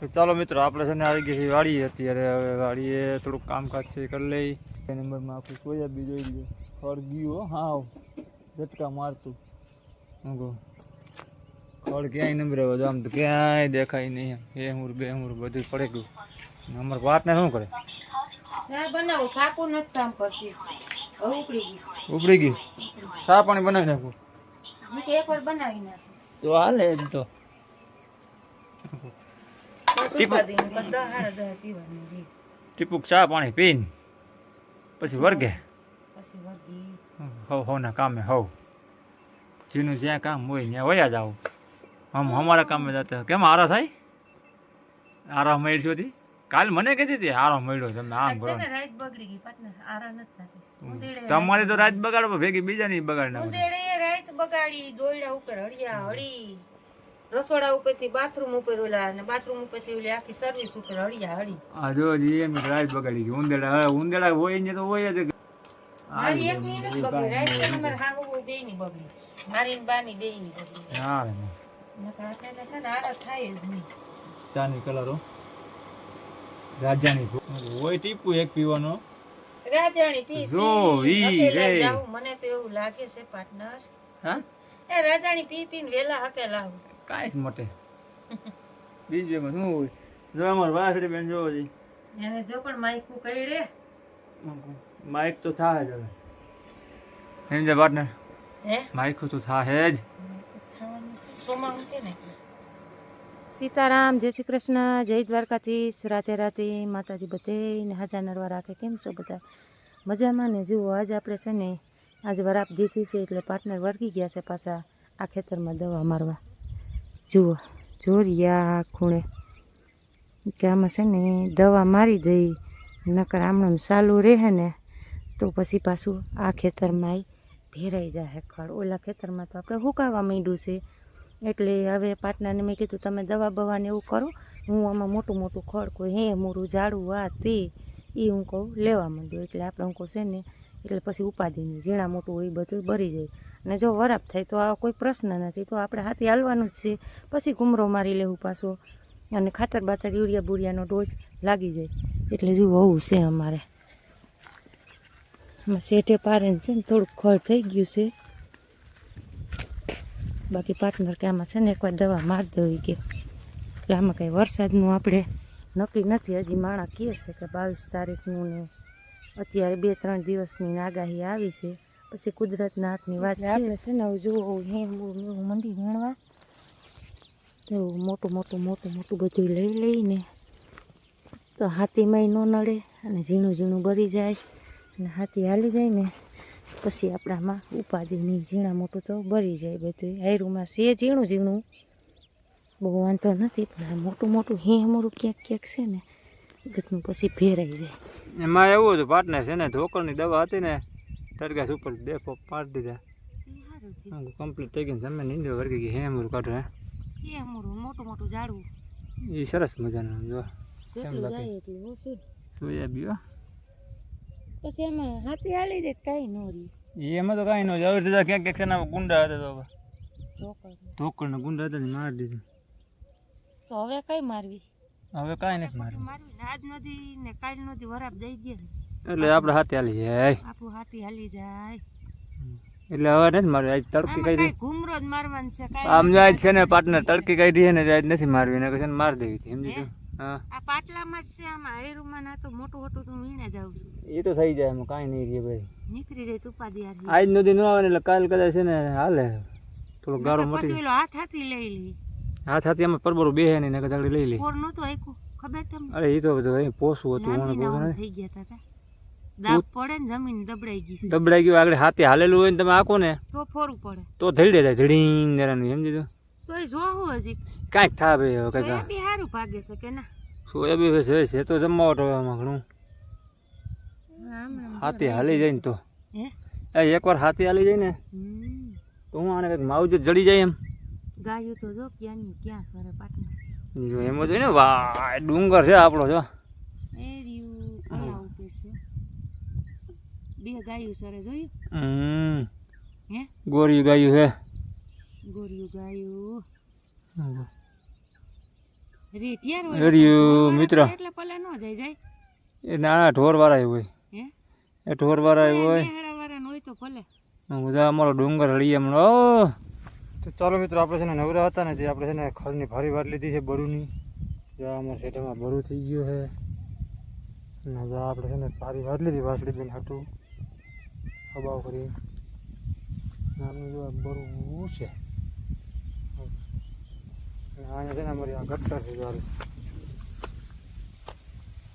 તો ચાલો મિત્રો આપણે છે ને આવી ગઈ છે વાડીએ અત્યારે. હવે વાડીએ થોડુંક કામકાજ છે કરી લઈ. એ નંબરમાં આપણું સોયાબી જોઈ લે ખડ ગયું હાવ ઝટકા મારતું. ખડ ક્યાંય નંબર આવે આમ તો ક્યાંય દેખાય નહીં. એમુર બેમુર બધું પડે ગયું. અમારે વાતને શું કરે ઉપડી ગયું. ચા પાણી બનાવી નાખું તો હાલે એમ તો. ટીપુક ચા પાણી પીને પછી વર્ગે હવ ના કામે હવ જેનું જ્યાં કામ હોય ત્યાં વયા જાવ. હમ અમારા કામે જતા કેમ આરા થાય આરા મળ્યો હતી કાલ મને કીધી હતી આરા મળ્યો તમે આમ કરો. તમારી તો રાત બગાડો ભેગી બીજા ની બગાડ ના રસોડા ઉપરથી બાથરૂમ ઉપર ઓલા અને બાથરૂમ ઉપરથી ઓલી આખી સર્વિસ ઉપર હળિયા હળી. આ જો એમ રાત બગાડી ગઈ. ઉંદેડા હોય ને તો હોય જ. મારી એક ની નથી બગડી રાત નંબર હાવ બે ની બગડી મારી ને બાની બે ની બગડી. હા નકર એટલે છે ને આરા થાય જ નહીં. ચાની કલરો રાજાની હોય ટીપુ એક પીવાનો રાજાણી પી જો ઈ રે મને તો એવું લાગે છે પાર્ટનર. હા એ રાજાણી પી પીને વેલા હકે લાવ કાંઈ જ મોટે બીજું શું હોય. જો અમાર વાસડી બેન જોવો જી એને જો પણ માઈકું કરી રે માઇક તો થાય જ હવે સમજે પાર્ટનર. હે માઇક તો થાય જ થવાનું છે સોમાં કે ને. સીતારામ, જય શ્રી કૃષ્ણ, જય દ્વારકાધીશ, રાધે રાધે. માતાજી બધેને હાજર નરવા રાખે. કેમ છો બધા મજામાં ને? જુઓ આજ આપણે છે ને આજ વરાપ દીધી છે એટલે પાર્ટનર વળગી ગયા છે પાછા આ ખેતરમાં દવા મારવા. જુઓ જોરિયા ખૂણે કે આમાં છે ને દવા મારી દઈ નકર આમણામ ચાલુ રહે ને તો પછી પાછું આ ખેતરમાં ભેરાઈ જાય ખડ. ઓલા ખેતરમાં તો આપણે હુકાવા માંડ્યું છે એટલે હવે પાર્ટનરને મેં કીધું તમે દવા બવાને એવું કરો, હું આમાં મોટું મોટું ખડ કોઈ હે મોરું ઝાડું આ તે એ હું કહું લેવા માંડ્યું. એટલે આપણે હું કહું છે ને એટલે પછી ઉપાધિની ઝીણા મોટું હોય એ બધું ભરી જાય. અને જો વરાપ થાય તો આ કોઈ પ્રશ્ન નથી, તો આપણે હાથી હાલવાનું જ છે. પછી ઘૂમરો મારી લેવું પાછો અને ખાતર બાતર યુરિયા બુરિયાનો ડોઝ લાગી જાય. એટલે જો હોવું છે અમારે આમાં શેઠે પારે છે ને થોડુંક ખડ થઈ ગયું છે. બાકી પાર્ટનર કે આમાં છે ને એકવાર દવા મારી દેવી કે એટલે આમાં કંઈ વરસાદનું આપણે નક્કી નથી. હજી માણા કહે છે કે 22 તારીખનું ને અત્યારે 2-3 દિવસની આગાહી આવી છે. પછી કુદરતના હાથની વાત છે. આપણે છે ને હવે જુઓ એવું મંડી વીણવા તો મોટું મોટું બધું લઈ લઈને તો હાથીમાંય ન નડે અને ઝીણું ઝીણું ભરી જાય અને હાથી હાલી જાય ને પછી આપણામાં ઉપાધિની ઝીણા મોટું તો ભરી જાય બધું. હાયરુમાં છે ઝીણું ઝીણું બહુ વાંધો નથી પણ મોટું મોટું અમારું ક્યાંક છે ને બધું પછી ભેરાઈ જાય. એમાં એવું હતું પાર્ટનર છે ને ઢોકળની દવા હતી ને તરગાસ ઉપર 2 પગ પાડી દીધા કમ્પ્લીટ થઈ ગઈ. તમે નીંદો વર્ગી ગઈ હેમરું કાઢો હે મોટું ઝાડવું એ સરસ મજાનું જો સોયાબી પછી એમાં હાથી હાલી દે કાંઈ ન રહી. એમાં તો કાંઈ ન જવું દીધા ક્યાંક છે ને ગુંડા હતા તો ઢોકળના ગુંડા હતા મારી દીધું. તો હવે કઈ મારવી? હવે કાંઈ નથી મારવું. આજ નદી ને કાલ નદી વરાપ દઈ દે એટલે આપણે હાથી હાલી જાય. આપણું હાથી હાલી જાય એટલે હવે નથી મારવી. આજ તડકી કરી ઘૂમરો જ મારવાનું છે. આમ જાય છે ને પાર્ટનર તડકી કરી ને આજ નથી મારવી ને કશે મારી દેવી હતી સમજી તું. હા આ પાટલામાં જ છે આમાં હેરુમાં ના તો મોટું મોટું તો વીણે જાઉં છું. એ તો થઈ જાય એમાં કાંઈ નહીં રહે ભાઈ. નીકળી જાય તુપાદી આજ નદી ન આવે ને એટલે કાલ કદાચ છે ને હાલે થોડો ગારો મટી પછી હાથ હાથી લઈ લી હાથ હાથી એમાં પરબરો બેહે નહીં ને કદાચ લઈ લે. પોર નતો આયકું ખબર તમને? અરે એ તો બધું પોસું હતું થઈ ગયા હતા દાબ પડે ને જમીન દબડાઈ ગઈ દબડાઈ ગયું. આગળ હાથી હાલેલું હોય ને તમે આખો ને તો ફોરવું પડે તો ધડી જાય ધડીંગ દેરાની સમજી દો. તો એ જોવું હજી કાંઈક થાય ભાઈ હવે કંઈક બી સારું ભાગે છે કે ના? સોયાબી છે તો જમાવટ હવે આમાં ઘણું. હાથી હાલી જાય ને તો એકવાર હાથી હાલી જાય ને તો હું આને કંઈક માવજત જડી જાય એમ. ગાયું તો જો ક્યાંની ક્યાં સરે પાટના જો એમ જ હોય ને વાહ ડુંગર છે આપણો જો એ રહ્યું આલા ઉપર છે 2 ગાયું સરે જોયું હે ગોરિયું ગાયું છે ગોરિયું ગાયું રીત યાર એરિયું મિત્ર એટલે પલે ન જાય એ નાના ઢોરવાળા હોય હે એ ઢોરવાળા હોય હેડાવાળા હોય તો ભલે બધા અમારો ડુંગર હળીએ હમણો તો ચાલો મિત્રો આપણે છે ને નવરા હતા ને જે આપણે છે ને ખડની ભારી વાત લીધી છે બરુની જ્યાં અમારા સેટામાં બરું થઈ ગયું છે ને જ્યાં આપણે છે ને ભારી વાત લીધી વાસળી બેન હતું હબાવ કરી નાનું જો બરું છે અહીંયા છે ને અમારી આ ગટર છે જ્યારે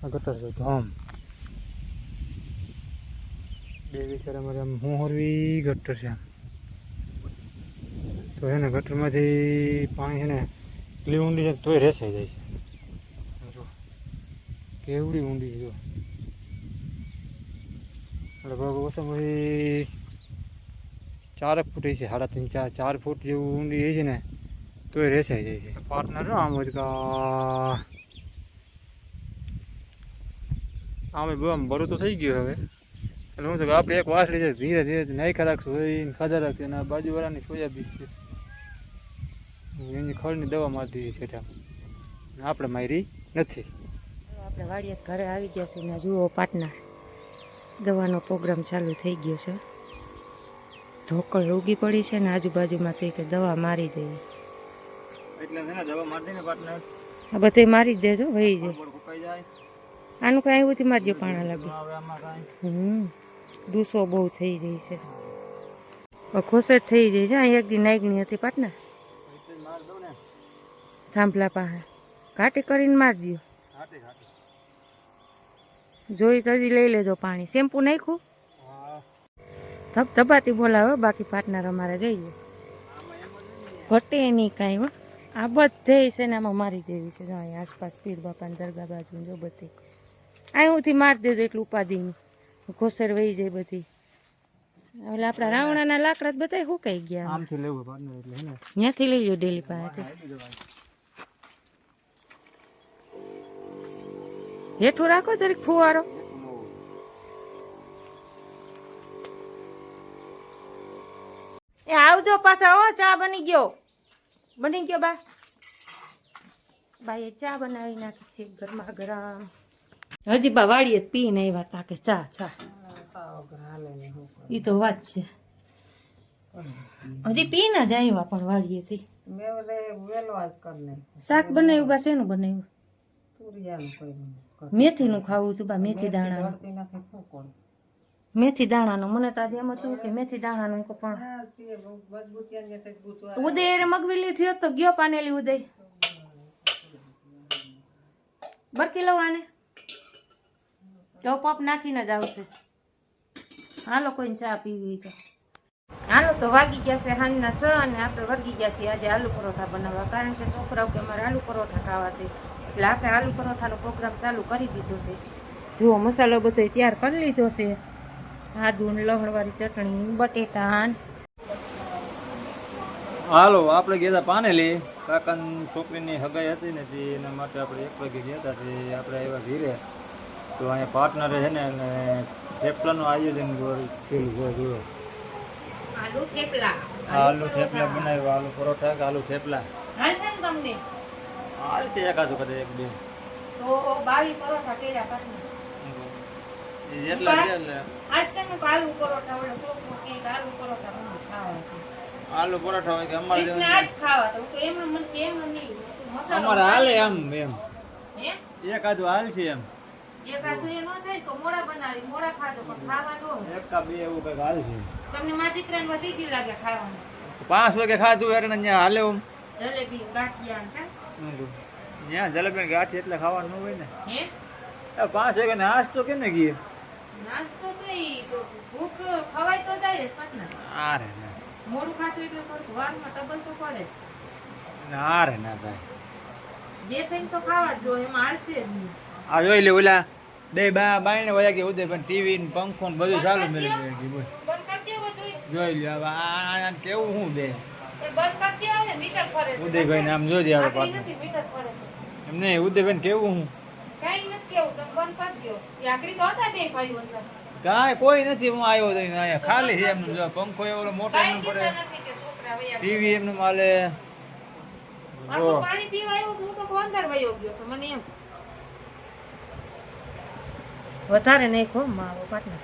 આ ગટર છે ધામ બે વિચાર અમારે આમ મોહરવી ગટર છે આમ તો છે ને ગટરમાંથી પાણી છે ને એટલી ઊંડી છે તોય રેસાઈ જાય છે જો કેવડી ઊંડી છે જો લગભગ ઓછામાંથી 4 ફૂટ છે 3.5 4 ફૂટ જેવું ઊંડી છે ને તોય રેસાઈ જાય છે પાર્ટનર આમ આમે બરું તો થઈ ગયું હવે એટલે હું તો આપણે એક વાસળી છે ધીરે ધીરે નાખા રાખશું એને ખાધા રાખશે અને આ બાજુવાળાની સોયાબીન છે એની ખડની દવા મારી દીધી છે આપણે મારી નથી આપણે વાડીએ ઘરે આવી ગયા છે ને જુઓ પાટના દવાનો પ્રોગ્રામ ચાલુ થઈ ગયો છે ધોકળ ઉગી પડી છે ને આજુબાજુમાંથી કે દવા મારી દઈએ એટલે છે ને દવા મારી દઈને પાર્ટનર આ બધે મારી જ દેજો વહી જાય ફૂકાઈ જાય આનું કાંઈ એવું મારજો પાણા લાગે હવે આમાં કાંઈ ડૂસો બહુ થઈ રહી છે ખોસેટ થઈ જાય છે અહીં એક દી નાગણી હતી પાટના માર દો ને થાંભલા પાસે ઘાટી કરીને મારજો ઘાટી ઘાટી જોઈ તો લઈ લેજો પાણી શેમ્પુ નાખ્યું હા ધબાતી બોલાવો બાકી પાર્ટનર અમારે જઈએ ઘટે નહીં કાંઈ હો આ બધે છે ને આમાં મારી દેવી છે જો અહીં આસપાસ પીર બાપાની દરગાહ બાજુ જો બધી અહીંથી મારી દેજો એટલું ઉપાધિની ઘોસર વહી જાય બધી એટલે આપણા રાવણાના લાકડા બધા સુકાઈ ગયા આમથી લેવું પાર્ટનર એટલે હે ને ત્યાંથી લઈ લો ડેલી પાસેથી હેઠું રાખો જરીક ફુવારો એ આવજો પાછા હો ચા બની ગયો બા બાઈએ ચા બનાવી નાખી છે ગરમા ગરમ હજી બા વાડીએ પીને આવ્યા તા કે ચા ચા એ તો વાત છે હજી પીને જ આવ્યા પણ વાડીએથી શાક બનાવ્યું બા શેનું બનાવ્યું મેથીનું ખાવું હતું બા મેથી દાણાનું મેથી દાણાનું મને તો આજે એમ હતું કે મેથી દાણાનું પણ ઉદય મગવેલી થયો તો ગયો પાનેલી ઉદય બરકી લઉં આને તો પપ નાખીને જ આવશે હાલો કોઈને ચા પીવી તો હાલો તો વાગી ગયા છે સાંજના 6 અને આપણે વર્ગી ગયા છીએ આજે આલુ પરોઠા બનાવવા કારણ કે છોકરાઓ કે અમારે આલુ પરોઠા ખાવા છે એટલે આપણે આલુ પરોઠાનો પ્રોગ્રામ ચાલુ કરી દીધો છે જુઓ મસાલો બધો તૈયાર કરી લીધો છે આદુ ને લસણવાળી ચટણી બટેટા હાલો આપણે ગયા હતા પાનેલી કાકાની છોકરીની હગાઈ હતી ને તે એના માટે આપણે 1 વાગે ગયા હતા તે આપણે આવ્યા ઘીરે તો અહીંયા પાર્ટનરે છે ને અને થેપલાનું આયોજન થયેલું છે જુઓ આલુ થેપલા બનાવ્યા આલુ પરોઠા કે આલુ થેપલા હાલશે ને તમને આ રીતે એકાદું કદાચ 1 2 તો 22 પરોઠા કર્યા પાછું જેટલા છે એટલે આજશે ને આલુ પરોઠા ઓલો છોકરો કે આલુ પરોઠા મને ખાવા છે આલુ પરોઠા હોય કે અમારે કૃષ્ણ આજ ખાવા તો એમને મન કે એમને નહીં મસાલો અમારે હાલે એમ હે એકાદું હાલ છે એમ એકાદું એ ન થાય તો મોડા બનાવી મોડા ખાધો પણ ખાવા દો 1 કા 2 એવું કઈક હાલ છે તમને મારી દીકરાને વધી ગઈ લાગે ખાવાનું 5 વાગે ખાધું એટલે ત્યાં હાલે એમ જલેબી ગાંઠિયા ને ત્યાં જલેબી ગાંઠી એટલે ખાવાનું ન હોય ને હે 5 વાગે નાસ્તો કેને ગઈ નાસ્તો તો ઈ ભૂખ ખવાય તો જાય પાટના આરે મોડું ખાતું એટલે થોડુંક વારમાં ટબલ તો પડે આરે ના ભાઈ જે થઈને તો ખાવા જ જો એમાં હાલશે જ નહીં આ જોઈ લે ઓલા બે બાઈને વયા કે ઉદય પણ ટીવી ને પંખો ને બધું ચાલુ મેલી બોલ બંધ કરી દે બધું જોઈ લે હવે આ કેવું હું દે પણ બંધ કરી દે ને મીટર ફરે છે ઉદયભાઈ નામ જોજે આવે આપણી પાછું નથી મીટર ફરે છે એમ નહીં ઉદયભાઈ કેવું હું કાઈ નથી કેવું તમે બંધ કરી દો એ આકડી તો હતા બે ભાઈઓ અંદર કાંઈ કોઈ નથી હું આવ્યો તો અહીંયા ખાલી છે એમ જો પંખો એવો મોટો કાઈ એમ પડે કીધા નથી કે છોકરા વયા ટીવી એમને માલે પાછું પાણી પીવા આવ્યું તો હું તો અંદર વયો ગયો છું મને એમ વધારે નહીં ખો માવો પાટના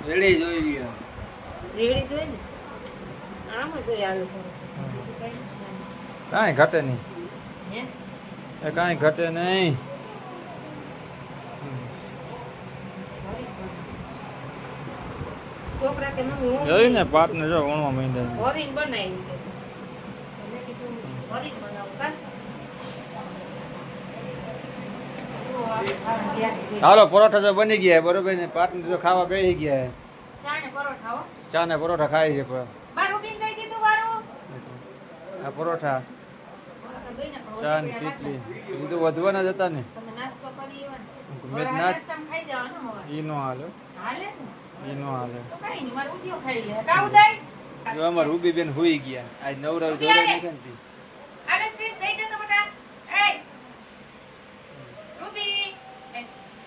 રેડી જોઈ ગયા રેડી જોઈ ને આમ જ જોઈ આલુ કાંઈ ઘટે નહીં હે એ કાંઈ ઘટે નહીં છોકરા કે મમ્મી હું જોયું ને પાટને જો વણવા માંડ્યા ભરીને બનાવી છે મેં કીધું ભરીને બનાવું કાં હાલો પરોઠા તો બની ગયા બરોબર ને પાટને તો ખાવા બેસી ગયા ચા ને પરોઠા હો ચા ને પરોઠા ખાઈ છે પણ બારું પીને કઈ દીધું બારું આ પરોઠા ચા ને ચીટલી એ તો વધવાના જ હતા ને તમે નાસ્તો કરી એવા મેં ના નાસ્તામાં ખાઈ જવાનું હવે ઈ નો હાલે હાલે ને ઈ નો હાલે તો કઈ નહીં મારું ઉદ્યોગ ખાઈ લે કાઉ દઈ જો અમાર રૂબી બેન હુઈ ગયા આજ નવરાવ જોરાઈ નથી